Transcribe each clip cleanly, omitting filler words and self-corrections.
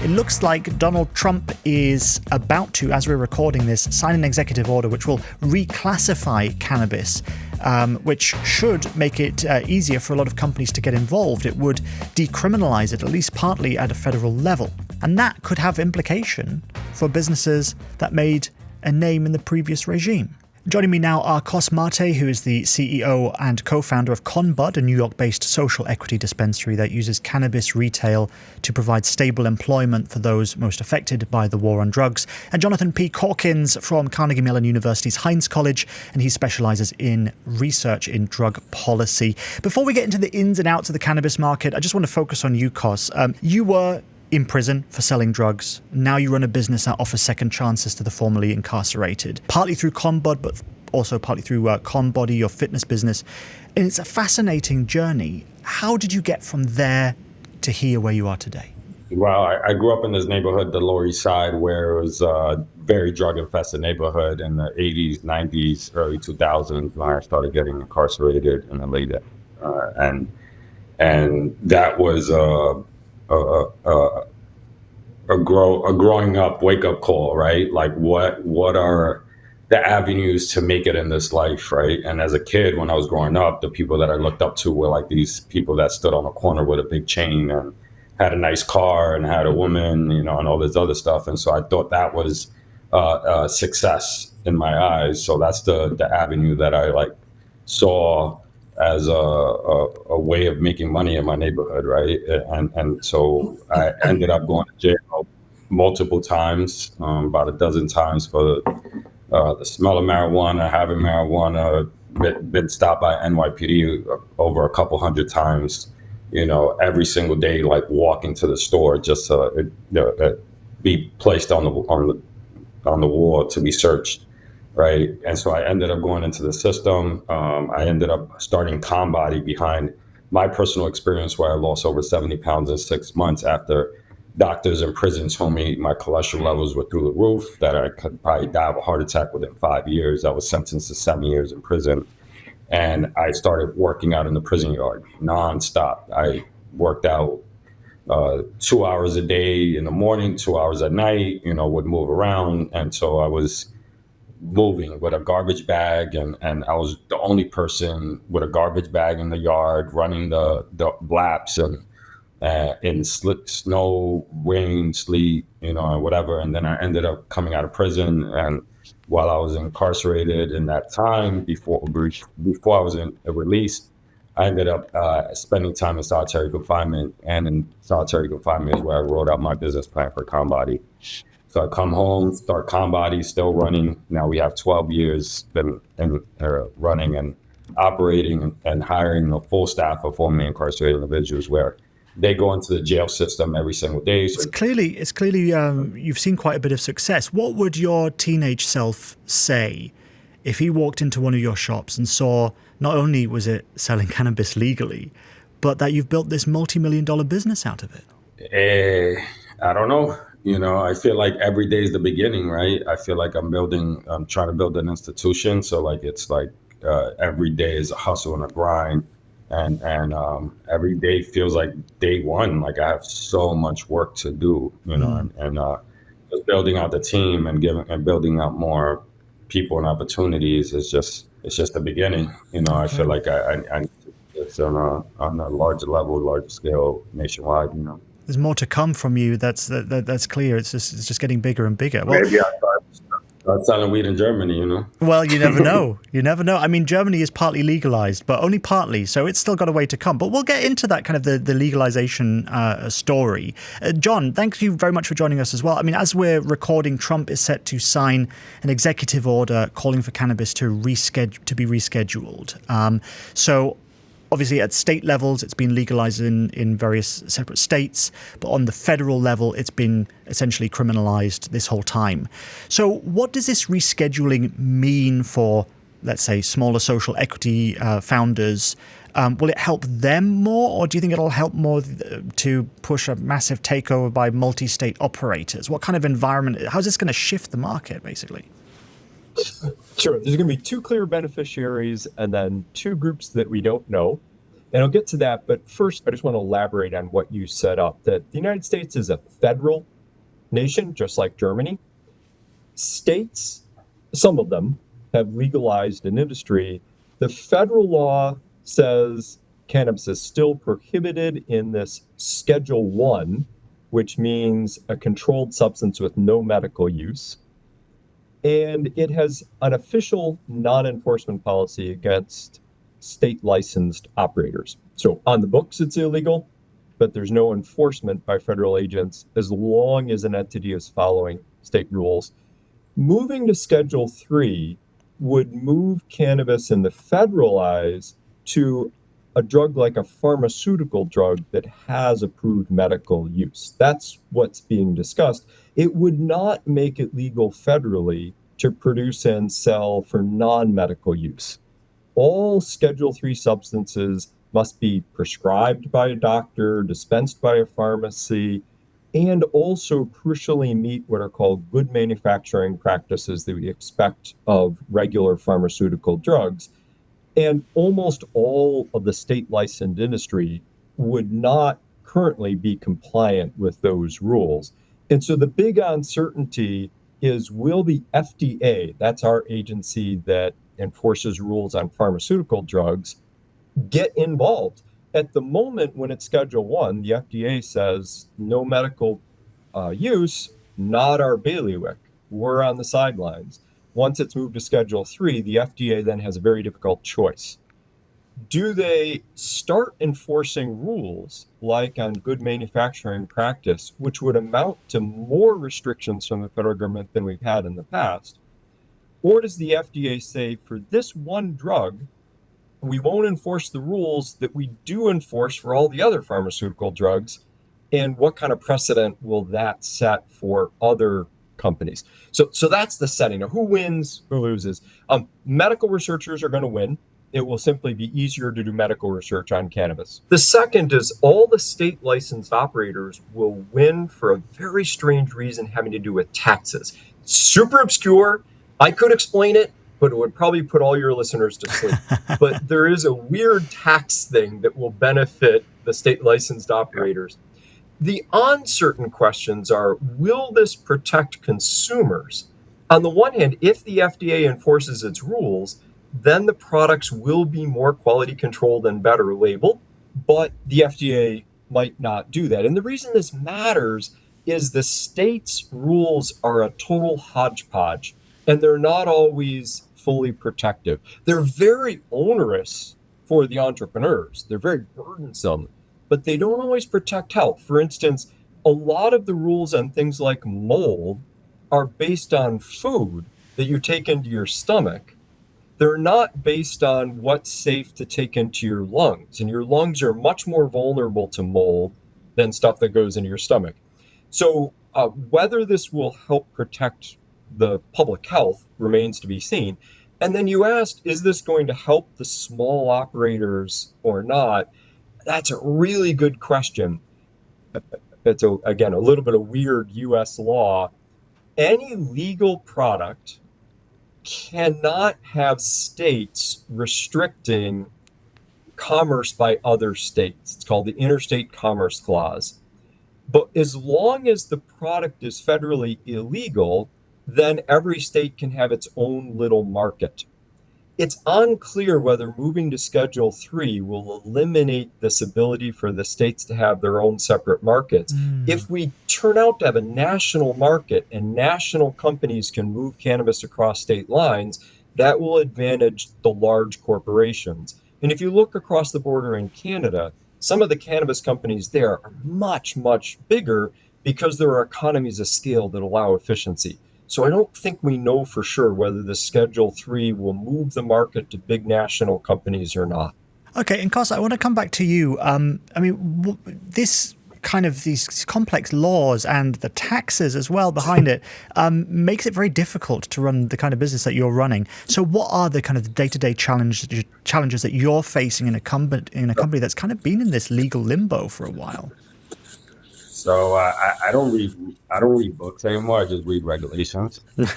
It looks like Donald Trump is about to, as we're recording this, sign an executive order which will reclassify cannabis, which should make it easier for a lot of companies to get involved. It would decriminalize it, at least partly at a federal level. And that could have implication for businesses that made a name in the previous regime. Joining me now are Cos Mate, who is the CEO and co-founder of Conbud, a New York-based social equity dispensary that uses cannabis retail to provide stable employment for those most affected by the war on drugs, and Jonathan P. Corkins from Carnegie Mellon University's Heinz College, and he specializes in research in drug policy. Before we get into the ins and outs of the cannabis market, I just want to focus on you, Cos. You were in prison for selling drugs. Now you run a business that offers second chances to the formerly incarcerated, partly through Conbud, but also partly through Conbody, your fitness business. And it's a fascinating journey. How did you get from there to here where you are today? Well, I grew up in this neighborhood, the Lower East Side, where it was a very drug-infested neighborhood in the 80s, 90s, early 2000s, when I started getting incarcerated in the late and that was a growing up wake up call, right? Like what are the avenues to make it in this life, right? And as a kid, when I was growing up, the people that I looked up to were like these people that stood on a corner with a big chain and had a nice car and had a woman, and all this other stuff. And so I thought that was success in my eyes. So that's the avenue that I saw as a way of making money in my neighborhood, right? And so I ended up going to jail multiple times, about a dozen times for the smell of marijuana, having marijuana, been stopped by NYPD over a couple hundred times, every single day, like walking to the store just to be placed on the wall to be searched. Right. And so I ended up going into the system. I ended up starting Conbody behind my personal experience where I lost over 70 pounds in 6 months after doctors in prison told me my cholesterol levels were through the roof, that I could probably die of a heart attack within 5 years. I was sentenced to 7 years in prison. And I started working out in the prison yard nonstop. I worked out 2 hours a day in the morning, 2 hours at night, would move around. And so I was moving with a garbage bag, and I was the only person with a garbage bag in the yard running the laps and in snow, rain, sleet, and whatever. And then I ended up coming out of prison, and while I was incarcerated in that time, before I was released, I ended up spending time in solitary confinement, and in solitary confinement is where I wrote out my business plan for Conbody. So I come home, start Conbody, still running. Now we have 12 years been running and operating and hiring a full staff of formerly incarcerated individuals where they go into the jail system every single day. So It's clearly you've seen quite a bit of success. What would your teenage self say if he walked into one of your shops and saw not only was it selling cannabis legally, but that you've built this multi-million-dollar business out of it? I don't know. I feel like every day is the beginning, right? I feel like I'm trying to build an institution. So it's like every day is a hustle and a grind. And every day feels like day one. Like I have so much work to do, and just building out the team and building out more people and opportunities is just the beginning. I feel like I need to do this on a larger level, larger scale, nationwide, There's more to come from you. That's clear. It's just getting bigger and bigger. Well, maybe I start selling weed in Germany, Well, you never know. You never know. I mean, Germany is partly legalized, but only partly, so it's still got a way to come. But we'll get into that kind of the legalization story. John, thank you very much for joining us as well. I mean, as we're recording, Trump is set to sign an executive order calling for cannabis to be rescheduled. So obviously, at state levels, it's been legalized in various separate states, but on the federal level, it's been essentially criminalized this whole time. So what does this rescheduling mean for, let's say, smaller social equity founders? Will it help them more, or do you think it'll help more to push a massive takeover by multi-state operators? What kind of environment, how's this going to shift the market, basically? Sure. There's going to be two clear beneficiaries and then two groups that we don't know. And I'll get to that. But first, I just want to elaborate on what you set up, that the United States is a federal nation, just like Germany. States, some of them, have legalized an industry. The federal law says cannabis is still prohibited in this Schedule 1, which means a controlled substance with no medical use. And it has an official non enforcement policy against state licensed operators. So on the books, it's illegal, but there's no enforcement by federal agents as long as an entity is following state rules. Moving to Schedule 3 would move cannabis in the federal eyes to a drug like a pharmaceutical drug that has approved medical use. That's what's being discussed. It would not make it legal federally to produce and sell for non-medical use. All Schedule 3 substances must be prescribed by a doctor, dispensed by a pharmacy, and also crucially meet what are called good manufacturing practices that we expect of regular pharmaceutical drugs. And almost all of the state licensed industry would not currently be compliant with those rules. And so the big uncertainty is, will the FDA, that's our agency that enforces rules on pharmaceutical drugs, get involved? At the moment, when it's Schedule 1, the FDA says no medical use, not our bailiwick. We're on the sidelines. Once it's moved to Schedule 3, the FDA then has a very difficult choice. Do they start enforcing rules like on good manufacturing practice, which would amount to more restrictions from the federal government than we've had in the past? Or does the FDA say, for this one drug, we won't enforce the rules that we do enforce for all the other pharmaceutical drugs? And what kind of precedent will that set for other companies? So that's the setting. Now, who wins, who loses? Medical researchers are going to win. It will simply be easier to do medical research on cannabis. The second is all the state licensed operators will win for a very strange reason having to do with taxes. Super obscure. I could explain it, but it would probably put all your listeners to sleep. But there is a weird tax thing that will benefit the state licensed operators. The uncertain questions are, will this protect consumers? On the one hand, if the FDA enforces its rules, then the products will be more quality controlled and better labeled, but the FDA might not do that. And the reason this matters is the state's rules are a total hodgepodge, and they're not always fully protective. They're very onerous for the entrepreneurs. They're very burdensome, but they don't always protect health. For instance, a lot of the rules on things like mold are based on food that you take into your stomach. They're not based on what's safe to take into your lungs. And your lungs are much more vulnerable to mold than stuff that goes into your stomach. So whether this will help protect the public health remains to be seen. And then you asked, is this going to help the small operators or not? That's a really good question. It's, again, a little bit of weird US law. Any legal product cannot have states restricting commerce by other states. It's called the Interstate Commerce Clause. But as long as the product is federally illegal, then every state can have its own little market. It's unclear whether moving to Schedule 3 will eliminate this ability for the states to have their own separate markets. If we turn out to have a national market and national companies can move cannabis across state lines, that will advantage the large corporations. And if you look across the border in Canada, some of the cannabis companies there are much, much bigger because there are economies of scale that allow efficiency. So I don't think we know for sure whether the Schedule 3 will move the market to big national companies or not. Okay, and Carson, I want to come back to you. This kind of these complex laws and the taxes as well behind it makes it very difficult to run the kind of business that you're running. So what are the kind of day-to-day challenges that you're facing in a company that's kind of been in this legal limbo for a while? So I don't read books anymore. I just read regulations, and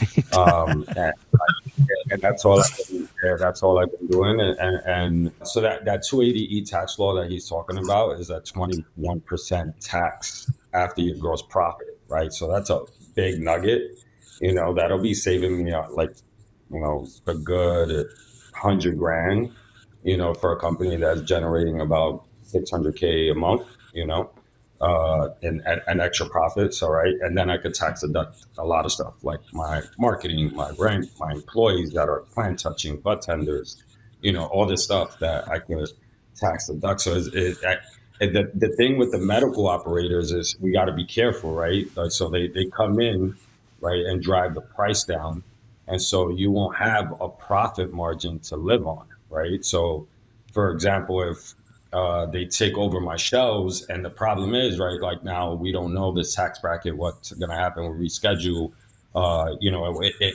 that's all I read. Yeah, that's all I've been doing. And so that 280E tax law that he's talking about is a 21% tax after your gross profit, right? So that's a big nugget. That'll be saving me like, a good 100 grand, for a company that's generating about 600K a month, and extra profits. All right. And then I could tax deduct a lot of stuff like my marketing, my rent, my employees that are plant touching, butt tenders, all this stuff that I could tax deduct. So the thing with the medical operators is we got to be careful, right? So they come in, right, and drive the price down. And so you won't have a profit margin to live on, right? So, for example, if they take over my shelves. And the problem is, right, like now we don't know the tax bracket, what's going to happen. We reschedule.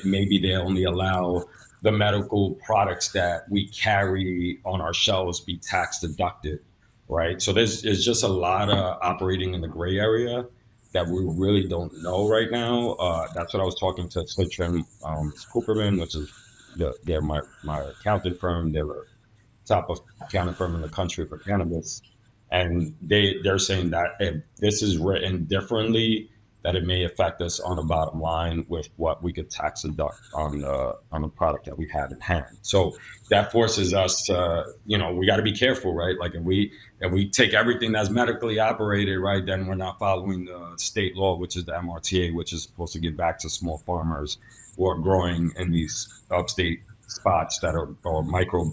Maybe they only allow the medical products that we carry on our shelves be tax deducted, right? So there's just a lot of operating in the gray area that we really don't know right now. That's what I was talking to Switch and Cooperman, which is they're my accounting firm. They're top of accounting firm in the country for cannabis, and they're saying that if this is written differently, that it may affect us on the bottom line with what we could tax deduct on the product that we have in hand. So that forces us to, we got to be careful, right? Like if we take everything that's medically operated, right, then we're not following the state law, which is the MRTA, which is supposed to give back to small farmers who are growing in these upstate spots that are or micro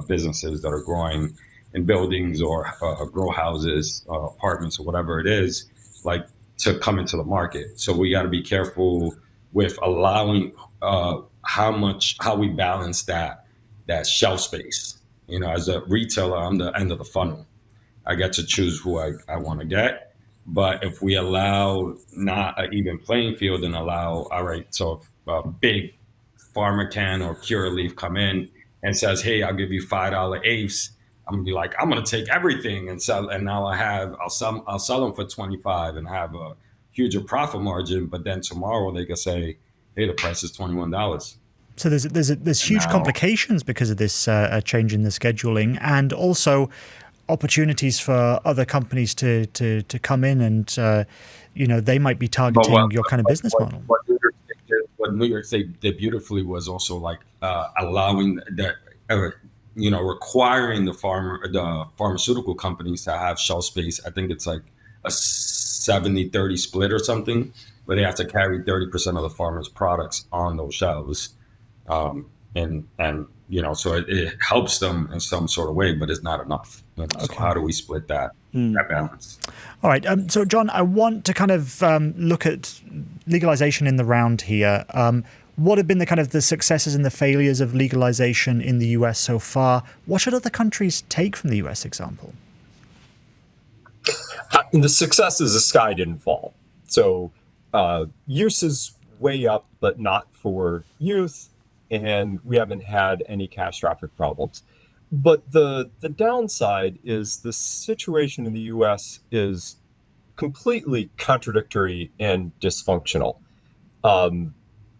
businesses that are growing in buildings or grow houses, apartments, or whatever it is, like to come into the market. So we got to be careful with allowing how we balance that shelf space. As a retailer, I'm the end of the funnel. I get to choose who I want to get. But if we allow not an even playing field and allow, all right, so if a big farmer can or Curaleaf come in and says, hey, I'll give you $5 eighths, I'm gonna be like, I'm gonna take everything and sell, and now I'll sell them for 25 and have a huger profit margin. But then tomorrow they can say, hey, the price is $21. So there's huge Now, complications because of this change in the scheduling, and also opportunities for other companies to come in and they might be but targeting your kind of business model. what New York State did beautifully was also like allowing that, requiring the pharmaceutical companies to have shelf space. I think it's like a 70-30 split or something, where they have to carry 30% of the farmers' products on those shelves. And so it helps them in some sort of way, but it's not enough. So Okay. how do we split that balance? All right. So, John, I want to kind of look at legalization in the round here. What have been the kind of the successes and the failures of legalization in the US so far? What should other countries take from the US example? The success is the sky didn't fall. So use is way up, but not for youth. And we haven't had any catastrophic problems. But the downside is the situation in the US is completely contradictory and dysfunctional.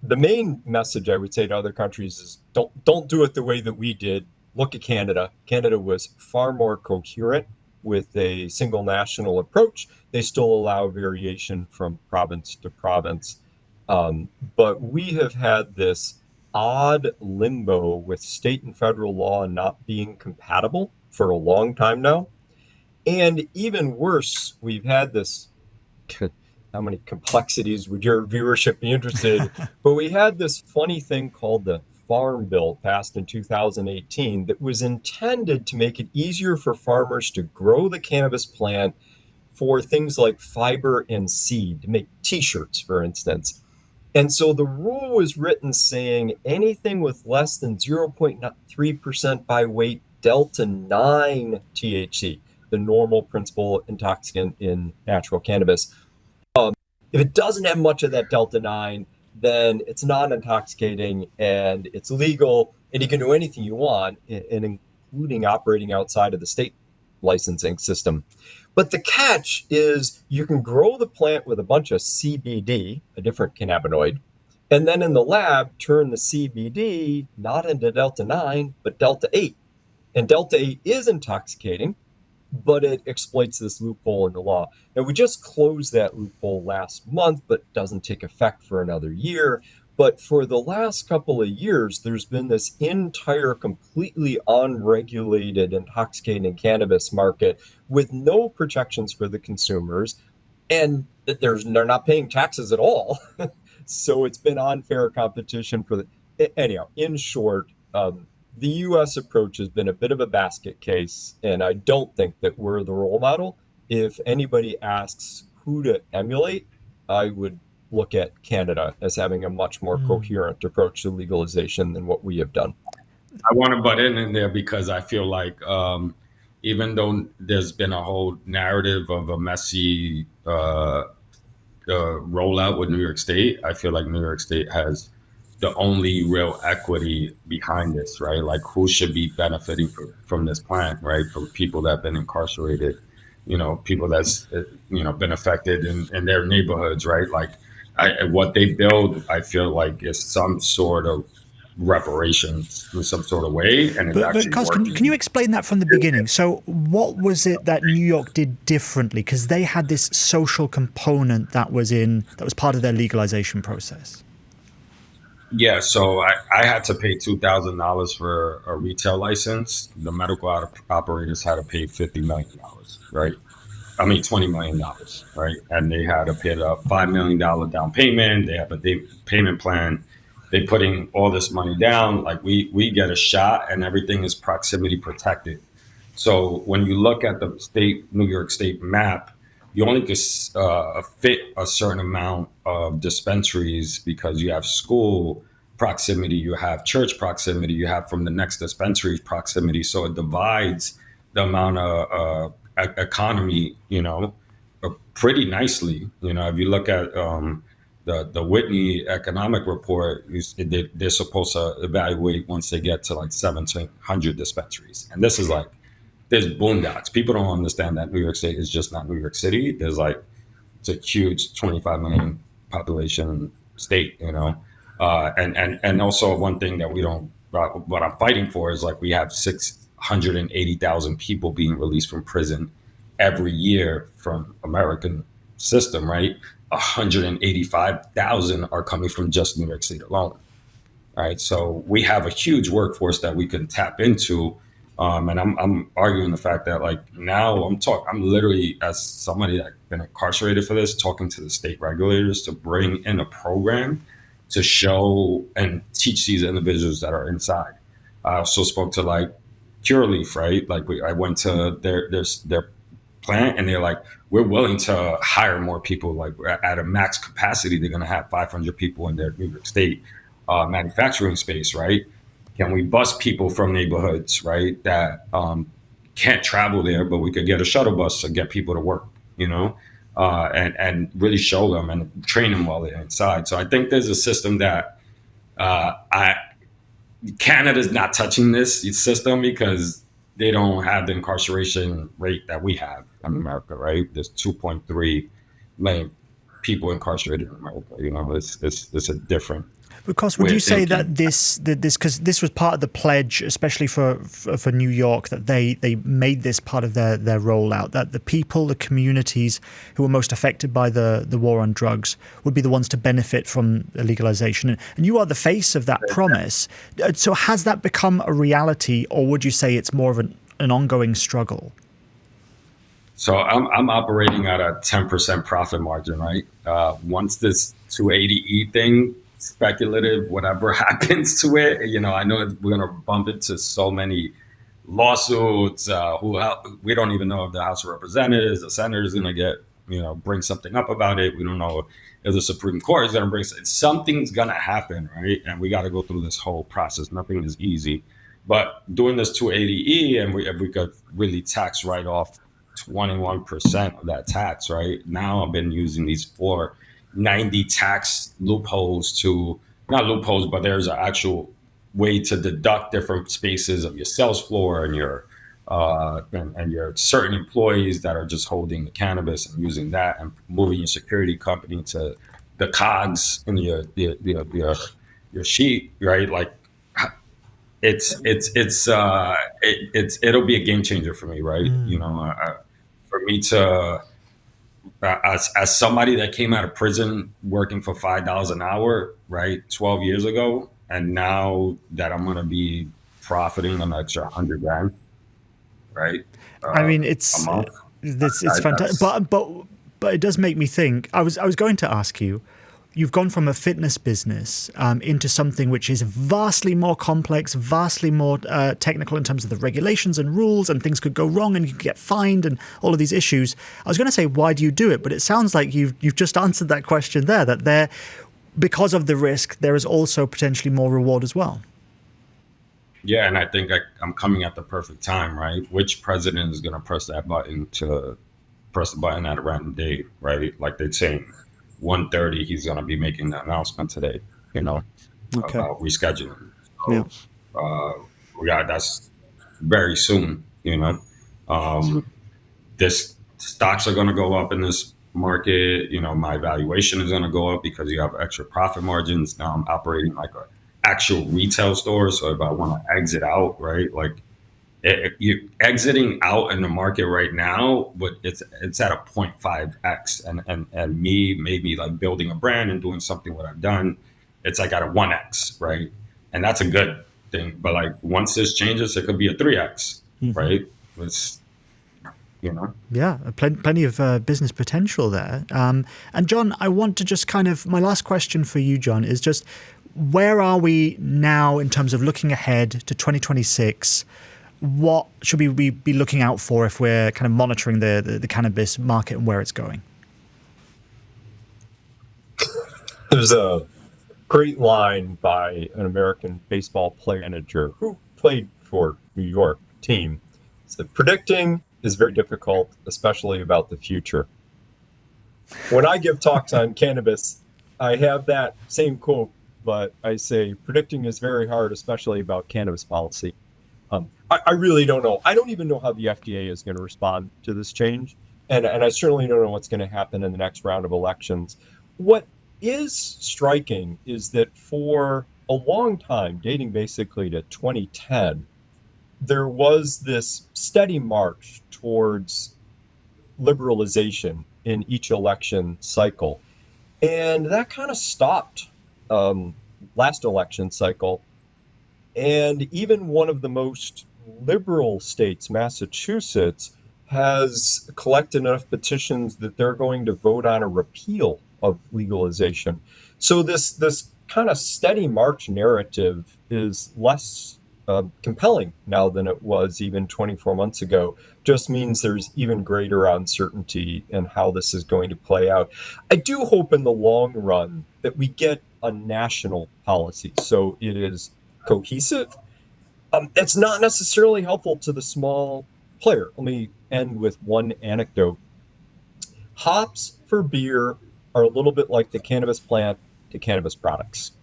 The main message I would say to other countries is don't do it the way that we did. Look at Canada. Canada was far more coherent with a single national approach. They still allow variation from province to province. But we have had this odd limbo with state and federal law not being compatible for a long time now. And even worse, we've had this, how many complexities would your viewership be interested? But we had this funny thing called the Farm Bill passed in 2018 that was intended to make it easier for farmers to grow the cannabis plant for things like fiber and seed, to make t-shirts, for instance. And so the rule was written saying anything with less than 0.3% by weight delta 9 THC, the normal principal intoxicant in natural cannabis. If it doesn't have much of that delta 9, then it's non-intoxicating and it's legal, and you can do anything you want, including operating outside of the state licensing system. But the catch is you can grow the plant with a bunch of CBD, a different cannabinoid, and then in the lab turn the CBD not into Delta 9, but Delta 8. And Delta 8 is intoxicating, but it exploits this loophole in the law. And we just closed that loophole last month, but doesn't take effect for another year. But for the last couple of years, there's been this entire completely unregulated intoxicating cannabis market with no protections for the consumers, and they're not paying taxes at all. So it's been unfair competition for the. Anyhow, in short, the U.S. approach has been a bit of a basket case, and I don't think that we're the role model. If anybody asks who to emulate, I would look at Canada as having a much more coherent approach to legalization than what we have done. I want to butt in there because I feel like even though there's been a whole narrative of a messy rollout with New York State, I feel like New York State has the only real equity behind this, right? Like who should be benefiting from this plan, right? From people that have been incarcerated, people that's, been affected in their neighborhoods, right? Like what they build, I feel like is some sort of reparations in some sort of way, and it's But actually Cos, can you working. explain that from the beginning? So, what was it that New York did differently? Because they had this social component that was part of their legalization process. Yeah, so I had to pay $2,000 for a retail license. The medical operators had to pay $50 million, right? I mean, $20 million, right? And they had to pay a $5 million down payment. They have a payment plan. They putting all this money down. Like we get a shot, and everything is proximity protected. So when you look at the New York State map, you only can fit a certain amount of dispensaries because you have school proximity, you have church proximity, you have from the next dispensary proximity. So it divides the amount of economy, pretty nicely. If you look at the Whitney economic report, they're supposed to evaluate once they get to like 1,700 dispensaries, and this is like there's boondocks. People don't understand that New York State is just not New York City. It's a huge 25 million population state, and also one thing that we don't, what I'm fighting for is like we have 680,000 people being released from prison every year from American system, right? 185,000 are coming from just New York State alone. Right. So we have a huge workforce that we can tap into. And I'm arguing the fact that like now I'm literally as somebody that's been incarcerated for this, talking to the state regulators to bring in a program to show and teach these individuals that are inside. I also spoke to like Cureleaf, right? Like I went to their plant and they're like, we're willing to hire more people. Like at a max capacity, they're going to have 500 people in their New York State manufacturing space, right? Can we bus people from neighborhoods, right, that can't travel there, but we could get a shuttle bus to get people to work, and really show them and train them while they're inside. So I think there's a system that I Canada's not touching this system because they don't have the incarceration rate that we have in America, right? There's 2.3 million people incarcerated in America. It's a different Because would way you of say thinking. that because this was part of the pledge, especially for New York, that they made this part of their rollout, that the people, the communities who were most affected by the war on drugs would be the ones to benefit from legalization, and you are the face of that promise. So has that become a reality, or would you say it's more of an ongoing struggle? So I'm operating at a 10% profit margin, right? Once this 280E thing, speculative, whatever happens to it, I know we're gonna bump into so many lawsuits. We don't even know if the House of Representatives, the Senate is gonna get, bring something up about it. We don't know if the Supreme Court is gonna bring something's gonna happen, right? And we got to go through this whole process. Nothing is easy, but doing this 280E, and if we could really tax write off 21% of that tax, right? Now I've been using these 490 tax loopholes not loopholes, but there's an actual way to deduct different spaces of your sales floor and your certain employees that are just holding the cannabis and using that and moving your security company to the cogs in your sheet, right? Like it'll be a game changer for me, right? For me to as somebody that came out of prison working for $5 an hour, right, 12 years ago, and now that I'm gonna be profiting an extra 100 grand, right, I mean, a month. it's fantastic, That's but it does make me think. I was going to ask you. You've gone from a fitness business into something which is vastly more complex, vastly more technical in terms of the regulations and rules, and things could go wrong and you could get fined and all of these issues. I was going to say, why do you do it? But it sounds like you've just answered that question there, that because of the risk, there is also potentially more reward as well. Yeah, and I think I'm coming at the perfect time, right? Which president is going to press the button at a random date, right? Like they're saying, 1:30, he's going to be making the announcement today, Okay. about rescheduling. Yeah. So, that's very soon. This stocks are going to go up in this market. My valuation is going to go up because you have extra profit margins. Now I'm operating like a actual retail store. So if I want to exit out, right, like you exiting out in the market right now, but it's at a 0.5x, and me maybe like building a brand and doing something what I've done, it's like at a 1x, right? And that's a good thing. But like once this changes, it could be a 3x, right? It's Yeah, plenty of business potential there. And John, I want to just my last question for you, John, is just where are we now in terms of looking ahead to 2026? What should we be looking out for if we're kind of monitoring the cannabis market and where it's going? There's a great line by an American baseball player manager who played for New York team. Said, predicting is very difficult, especially about the future. When I give talks on cannabis, I have that same quote, but I say predicting is very hard, especially about cannabis policy. I really don't know. I don't even know how the FDA is going to respond to this change. And I certainly don't know what's going to happen in the next round of elections. What is striking is that for a long time, dating basically to 2010, there was this steady march towards liberalization in each election cycle. And that kind of stopped last election cycle. And even one of the most liberal states, Massachusetts, has collected enough petitions that they're going to vote on a repeal of legalization. So this kind of steady march narrative is less compelling now than it was even 24 months ago. Just means there's even greater uncertainty in how this is going to play out. I do hope in the long run that we get a national policy, so it is cohesive. It's not necessarily helpful to the small player. Let me end with one anecdote. Hops for beer are a little bit like the cannabis plant to cannabis products.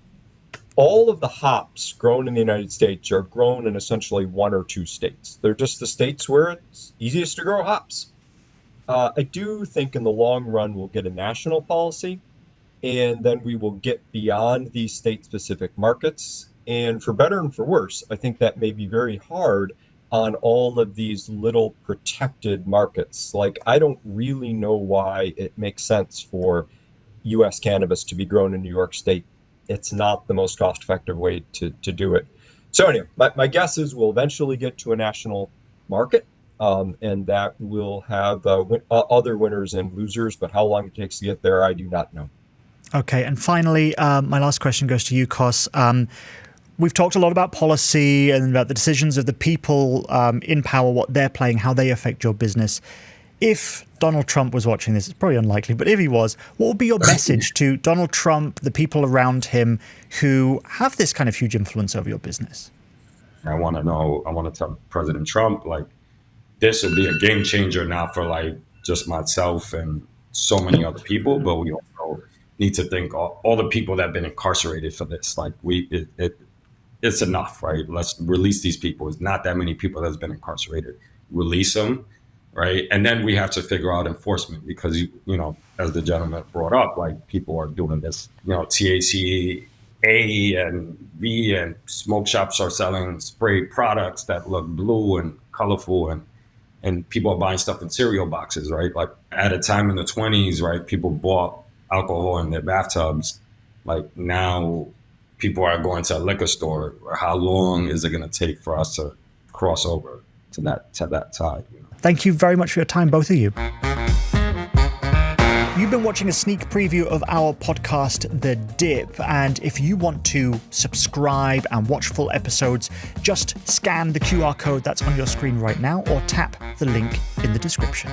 All of the hops grown in the United States are grown in essentially one or two states. They're just the states where it's easiest to grow hops. I do think in the long run we'll get a national policy, and then we will get beyond these state-specific markets. And for better and for worse, I think that may be very hard on all of these little protected markets. Like, I don't really know why it makes sense for U.S. cannabis to be grown in New York State. It's not the most cost-effective way to do it. So anyway, my guess is we'll eventually get to a national market, and that will have other winners and losers. But how long it takes to get there, I do not know. Okay, and finally, my last question goes to you, Kos. We've talked a lot about policy and about the decisions of the people in power, what they're playing, how they affect your business. If Donald Trump was watching this, it's probably unlikely, but if he was, what would be your message to Donald Trump, the people around him who have this kind of huge influence over your business? I want to tell President Trump, like, this will be a game changer, not for like just myself and so many other people, but we also need to think all the people that have been incarcerated for this. Like, it's enough, right? Let's release these people. It's not that many people that's been incarcerated. Release them. Right. And then we have to figure out enforcement because, as the gentleman brought up, like people are doing this, THC A and B, and smoke shops are selling spray products that look blue and colorful, and people are buying stuff in cereal boxes, right? Like at a time in the 20s, right, people bought alcohol in their bathtubs. Like now people are going to a liquor store. How long is it going to take for us to cross over to that side? Thank you very much for your time, both of you. You've been watching a sneak preview of our podcast, The Dip, and if you want to subscribe and watch full episodes, just scan the QR code that's on your screen right now or tap the link in the description.